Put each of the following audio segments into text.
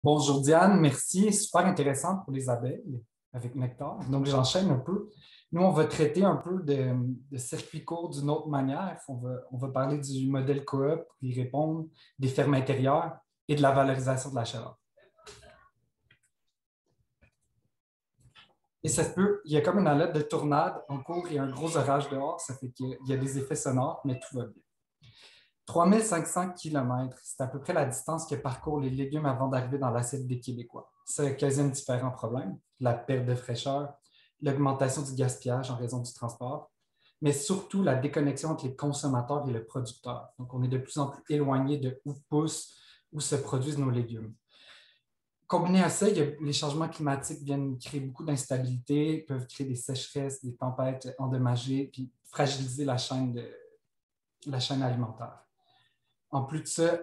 Bonjour Diane, merci. Super intéressant pour les abeilles avec Nectar. Donc, j'enchaîne un peu. Nous, on va traiter un peu de circuits courts d'une autre manière. On va parler du modèle coop pour y répondre, des fermes intérieures et de la valorisation de la chaleur. Et ça se peut, il y a comme une alerte de tornade en cours et un gros orage dehors. Ça fait qu'il y a des effets sonores, mais tout va bien. 3500 km, c'est à peu près la distance que parcourent les légumes avant d'arriver dans l'assiette des Québécois. C'est quasi différents problèmes, la perte de fraîcheur, l'augmentation du gaspillage en raison du transport, mais surtout la déconnexion entre les consommateurs et le producteur. Donc, on est de plus en plus éloigné de où poussent, où se produisent nos légumes. Combiné à ça, les changements climatiques viennent créer beaucoup d'instabilité, peuvent créer des sécheresses, des tempêtes endommagées, puis fragiliser la chaîne alimentaire. En plus de ça,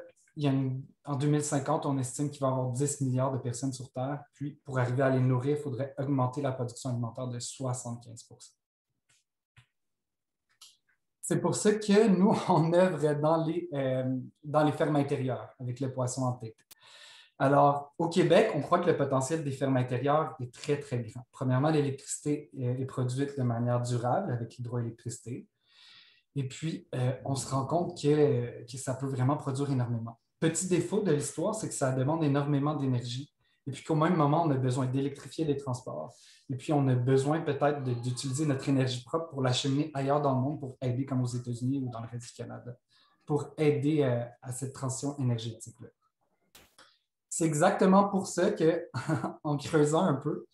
en 2050, on estime qu'il va y avoir 10 milliards de personnes sur Terre. Puis, pour arriver à les nourrir, il faudrait augmenter la production alimentaire de 75 %. C'est pour ça que nous, on œuvre dans les fermes intérieures avec le poisson en tête. Alors, au Québec, on croit que le potentiel des fermes intérieures est très, très grand. Premièrement, l'électricité est produite de manière durable avec l'hydroélectricité. Et puis, on se rend compte que ça peut vraiment produire énormément. Petit défaut de l'histoire, c'est que ça demande énormément d'énergie. Et puis qu'au même moment, on a besoin d'électrifier les transports. Et puis, on a besoin peut-être d'utiliser notre énergie propre pour l'acheminer ailleurs dans le monde pour aider, comme aux États-Unis ou dans le reste du Canada, pour aider à cette transition énergétique-là. C'est exactement pour ça qu'en creusant un peu,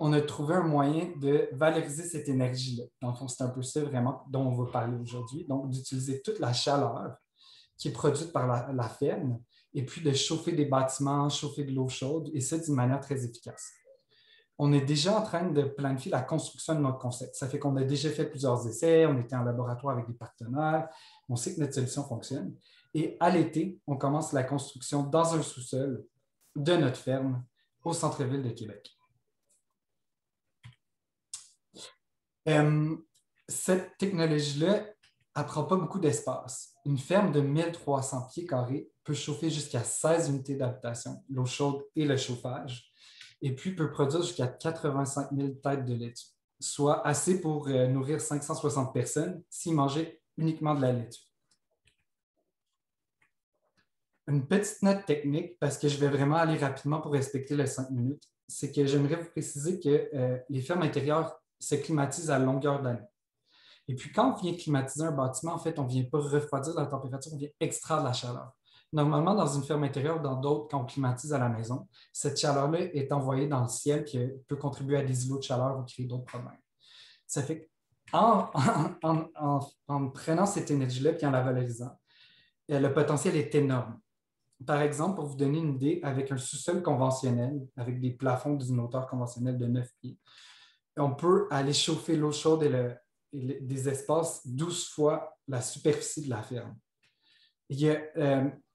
on a trouvé un moyen de valoriser cette énergie-là. Dans le fond, c'est un peu ça vraiment dont on va parler aujourd'hui. Donc, d'utiliser toute la chaleur qui est produite par la ferme et puis de chauffer des bâtiments, chauffer de l'eau chaude, et ça d'une manière très efficace. On est déjà en train de planifier la construction de notre concept. Ça fait qu'on a déjà fait plusieurs essais, on était en laboratoire avec des partenaires, on sait que notre solution fonctionne. Et à l'été, on commence la construction dans un sous-sol de notre ferme au centre-ville de Québec. Cette technologie-là ne prend pas beaucoup d'espace. Une ferme de 1300 pieds carrés peut chauffer jusqu'à 16 unités d'habitation, l'eau chaude et le chauffage, et puis peut produire jusqu'à 85 000 têtes de laitue, soit assez pour nourrir 560 personnes s'ils mangeaient uniquement de la laitue. Une petite note technique, parce que je vais vraiment aller rapidement pour respecter les 5 minutes, c'est que j'aimerais vous préciser que les fermes intérieures se climatisent à longueur d'année. Et puis, quand on vient climatiser un bâtiment, en fait, on ne vient pas refroidir la température, on vient extraire de la chaleur. Normalement, dans une ferme intérieure, dans d'autres, quand on climatise à la maison, cette chaleur-là est envoyée dans le ciel qui peut contribuer à des îlots de chaleur ou créer d'autres problèmes. Ça fait qu'en en prenant cette énergie-là et en la valorisant, le potentiel est énorme. Par exemple, pour vous donner une idée, avec un sous-sol conventionnel, avec des plafonds d'une hauteur conventionnelle de 9 pieds, on peut aller chauffer l'eau chaude des espaces 12 fois la superficie de la ferme.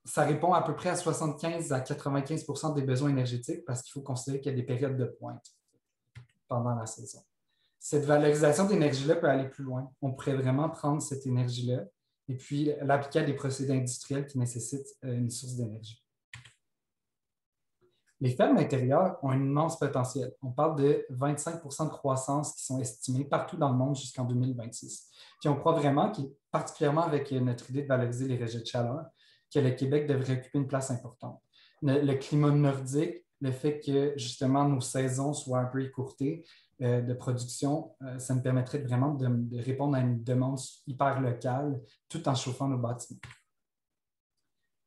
Ça répond à peu près à 75 à 95 % des besoins énergétiques parce qu'il faut considérer qu'il y a des périodes de pointe pendant la saison. Cette valorisation d'énergie-là peut aller plus loin. On pourrait vraiment prendre cette énergie-là et puis l'appliquer à des procédés industriels qui nécessitent une source d'énergie. Les fermes intérieures ont un immense potentiel. On parle de 25 % de croissance qui sont estimés partout dans le monde jusqu'en 2026. Puis on croit vraiment, particulièrement avec notre idée de valoriser les rejets de chaleur, que le Québec devrait occuper une place importante. Le climat nordique, le fait que justement nos saisons soient un peu écourtées de production, ça nous permettrait vraiment de répondre à une demande hyper locale tout en chauffant nos bâtiments.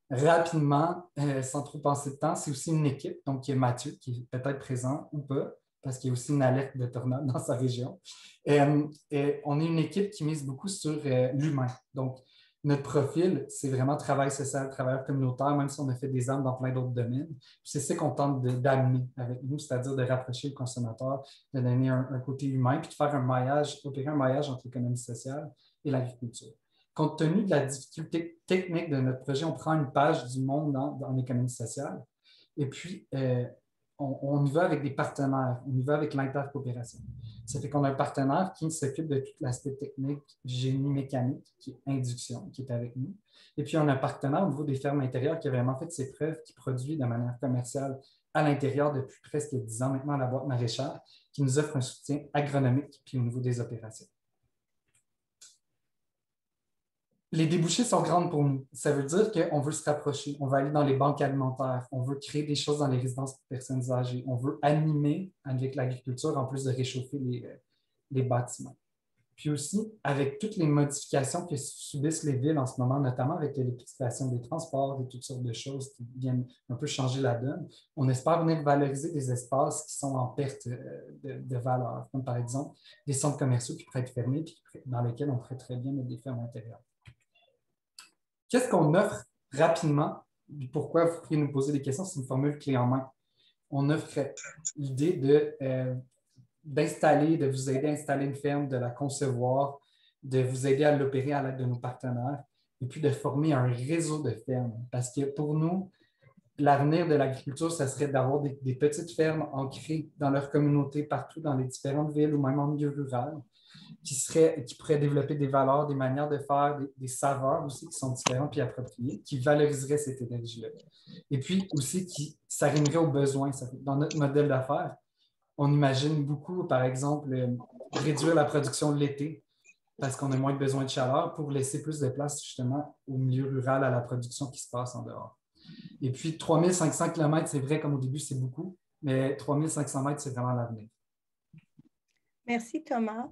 Rapidement, sans trop passer de temps, c'est aussi une équipe, donc qui est Mathieu, qui est peut-être présent ou pas, parce qu'il y a aussi une alerte de tornade dans sa région. On est une équipe qui mise beaucoup sur l'humain. Donc, notre profil, c'est vraiment travail social, travailleur communautaire, même si on a fait des armes dans plein d'autres domaines. C'est ça qu'on tente d'amener avec nous, c'est-à-dire de rapprocher le consommateur, de donner un côté humain, puis de faire opérer un maillage entre l'économie sociale et l'agriculture. Compte tenu de la difficulté technique de notre projet, on prend une page du monde dans l'économie sociale et puis on y va avec des partenaires, on y va avec l'intercoopération. Ça fait qu'on a un partenaire qui s'occupe de tout l'aspect technique, génie mécanique, qui est Induction, qui est avec nous. Et puis on a un partenaire au niveau des fermes intérieures qui a vraiment fait ses preuves, qui produit de manière commerciale à l'intérieur depuis presque 10 ans maintenant à la boîte maraîchère, qui nous offre un soutien agronomique puis au niveau des opérations. Les débouchés sont grandes pour nous. Ça veut dire qu'on veut se rapprocher, on veut aller dans les banques alimentaires, on veut créer des choses dans les résidences pour personnes âgées, on veut animer avec l'agriculture en plus de réchauffer les bâtiments. Puis aussi, avec toutes les modifications que subissent les villes en ce moment, notamment avec l'électrification des transports et toutes sortes de choses qui viennent un peu changer la donne, on espère venir valoriser des espaces qui sont en perte de valeur, comme par exemple des centres commerciaux qui pourraient être fermés et dans lesquels on pourrait très bien mettre des fermes intérieures. Qu'est-ce qu'on offre rapidement? Pourquoi vous pourriez nous poser des questions? C'est une formule clé en main. On offre l'idée d'installer, de vous aider à installer une ferme, de la concevoir, de vous aider à l'opérer à l'aide de nos partenaires, et puis de former un réseau de fermes. Parce que pour nous, l'avenir de l'agriculture, ce serait d'avoir des petites fermes ancrées dans leur communauté, partout dans les différentes villes ou même en milieu rural, qui pourraient développer des valeurs, des manières de faire, des saveurs aussi qui sont différentes et appropriées, qui valoriseraient cette énergie-là. Et puis aussi qui s'arrimeraient aux besoins. Dans notre modèle d'affaires, on imagine beaucoup, par exemple, réduire la production de l'été parce qu'on a moins besoin de chaleur pour laisser plus de place justement au milieu rural, à la production qui se passe en dehors. Et puis 3500 km, c'est vrai, comme au début, c'est beaucoup, mais 3500 mètres, c'est vraiment l'avenir. Merci Thomas.